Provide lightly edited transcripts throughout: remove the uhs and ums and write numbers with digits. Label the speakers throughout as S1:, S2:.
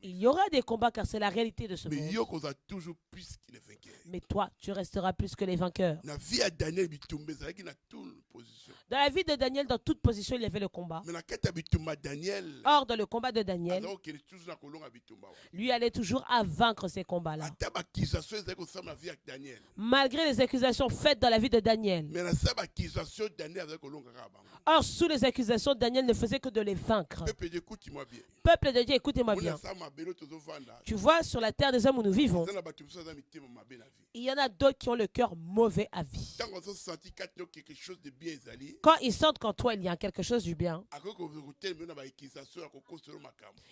S1: Il y aura des combats car c'est la réalité de ce
S2: Mais
S1: monde.
S2: yo koza toujours plus qu'il est vainqueur.
S1: Mais toi, tu resteras plus que les vainqueurs.
S2: Na vie à Daniel bitumbe ça qui na toute position.
S1: Dans la vie de Daniel, dans toute position, il avait le combat.
S2: Mais na kata bitumba Daniel.
S1: Or, dans le combat de Daniel,
S2: Alors qu'il est toujours na kolonga bitumba.
S1: lui allait toujours à vaincre ces combats-là.
S2: Ata bakisation ezali kosala na vie à Daniel.
S1: Malgré les accusations faites dans la vie de Daniel.
S2: Mais na sa bakisation Daniel avec kolonga kaba.
S1: Or, sous les accusations, Daniel ne faisait que de les vaincre.
S2: Peuple écoute-moi bien.
S1: Peuple de Dieu, écoutez-moi bien. Tu vois, sur la terre des hommes où nous vivons, il y en a d'autres qui ont le cœur mauvais à vie. Quand ils sentent qu'en toi, il y a quelque chose du bien,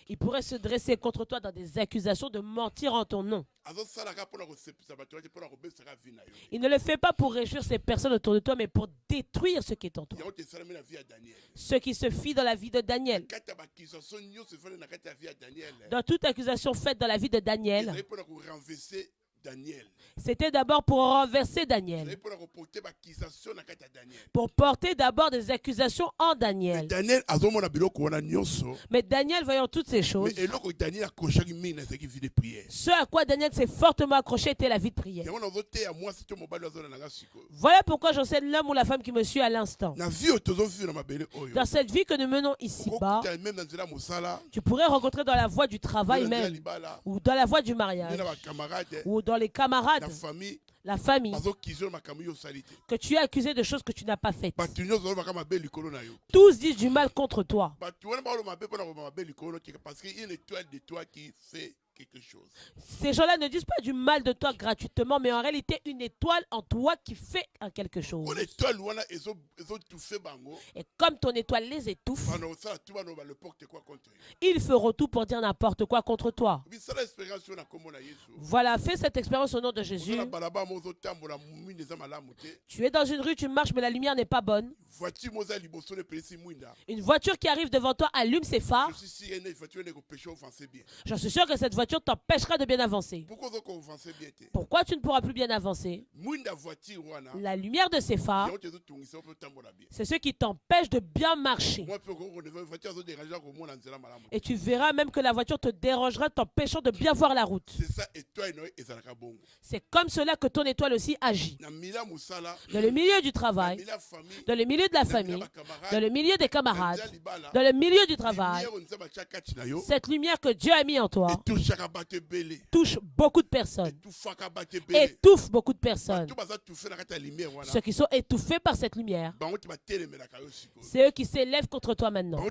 S1: ils pourraient se dresser contre toi dans des accusations de mentir en ton nom. Il ne le fait pas pour réjouir ces personnes autour de toi, mais pour détruire ce qui est en toi. Ce qui se fit dans la vie de Daniel. Dans toute accusation faite dans la vie de Daniel, c'était d'abord pour renverser Daniel. Pour porter d'abord des accusations en Daniel. Mais Daniel, voyant toutes ces choses, ce à quoi Daniel s'est fortement accroché était la vie de prière. Voilà pourquoi j'enseigne l'homme ou la femme qui me suit à l'instant. Dans cette vie que nous menons ici-bas, tu pourrais rencontrer dans la voie du travail même, ou dans la voie du mariage, ou dans les camarades, la famille, que tu es accusé de choses que tu n'as pas faites. Tous disent du mal contre toi. Ces gens-là ne disent pas du mal de toi gratuitement, mais en réalité, une étoile en toi qui fait quelque chose. Et comme ton étoile les étouffe, ils feront tout pour dire n'importe quoi contre toi. Voilà, fais cette expérience au nom de Jésus. Tu es dans une rue, tu marches, mais la lumière n'est pas bonne. Une voiture qui arrive devant toi allume ses phares. Je suis sûr que cette voiture t'empêchera de bien avancer. Pourquoi tu ne pourras plus bien avancer? La lumière de ces phares, c'est ce qui t'empêche de bien marcher. Et tu verras même que la voiture te dérangera, t'empêchant de bien voir la route. C'est comme cela que ton étoile aussi agit. Dans le milieu du travail, dans le milieu de la famille, dans le milieu des camarades, dans le milieu du travail, cette lumière que Dieu a mis en toi touche beaucoup de personnes, étouffe beaucoup de personnes. Ceux qui sont étouffés par cette lumière, c'est eux qui s'élèvent contre toi maintenant.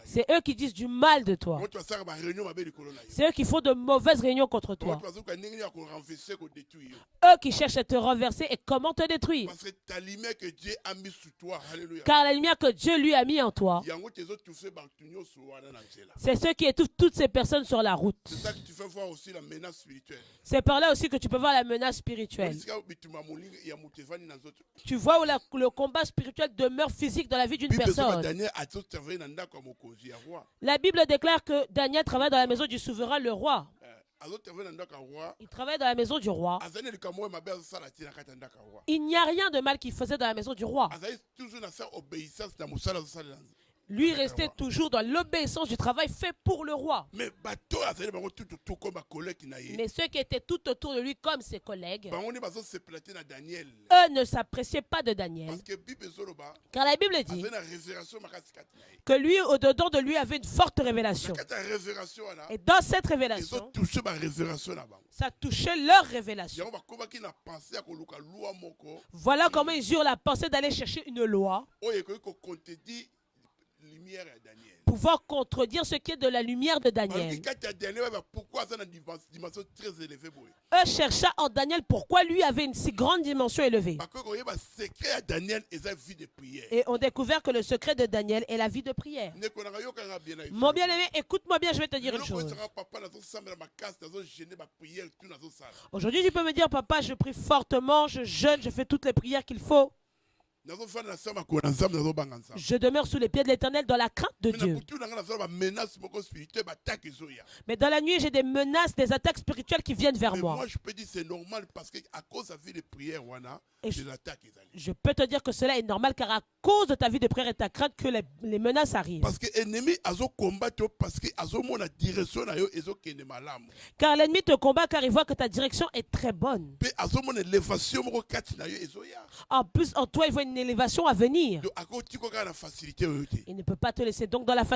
S1: C'est eux qui disent du mal de toi. C'est eux qui font de mauvaises réunions contre toi. Eux qui cherchent à te renverser et comment te détruire. Car la lumière que Dieu lui a mis en toi, c'est ceux qui étouffent toutes ces personnes sur la route. C'est par là aussi que tu peux voir la menace spirituelle. Tu vois où le combat spirituel demeure physique dans la vie d'une personne. La Bible déclare que Daniel travaille dans la maison du souverain, le roi. Il travaille dans la maison du roi. Il n'y a rien de mal qu'il faisait dans la maison du roi. Lui restait toujours dans l'obéissance du travail fait pour le roi. Mais ceux qui étaient tout autour de lui comme ses collègues, eux ne s'appréciaient pas de Daniel. Car la Bible dit que lui, au-dedans de lui, avait une forte révélation. Et dans cette révélation, ça touchait leur révélation. Voilà comment ils eurent la pensée d'aller chercher une loi pouvoir contredire ce qui est de la lumière de Daniel. Eux cherchaient en Daniel pourquoi lui avait une si grande dimension élevée. Et ont découvert que le secret de Daniel est la vie de prière. Mon bien-aimé, écoute-moi bien, je vais te dire une chose. Aujourd'hui, tu peux me dire, papa, je prie fortement, je jeûne, je fais toutes les prières qu'il faut. Je demeure sous les pieds de l'Éternel dans la crainte de Dieu. Mais dans la nuit, j'ai des menaces, des attaques spirituelles qui viennent vers moi.
S2: Moi, je peux dire c'est normal parce que à cause de la vie de prière,
S1: je peux te dire que cela est normal car à cause de ta vie de prière et ta crainte que les menaces arrivent.
S2: Parce que l'ennemi combattre parce que la direction
S1: car l'ennemi te combat car il voit que ta direction est très bonne. En plus, en toi, il voit une élévation à venir. Il ne peut pas te laisser donc dans la facilité.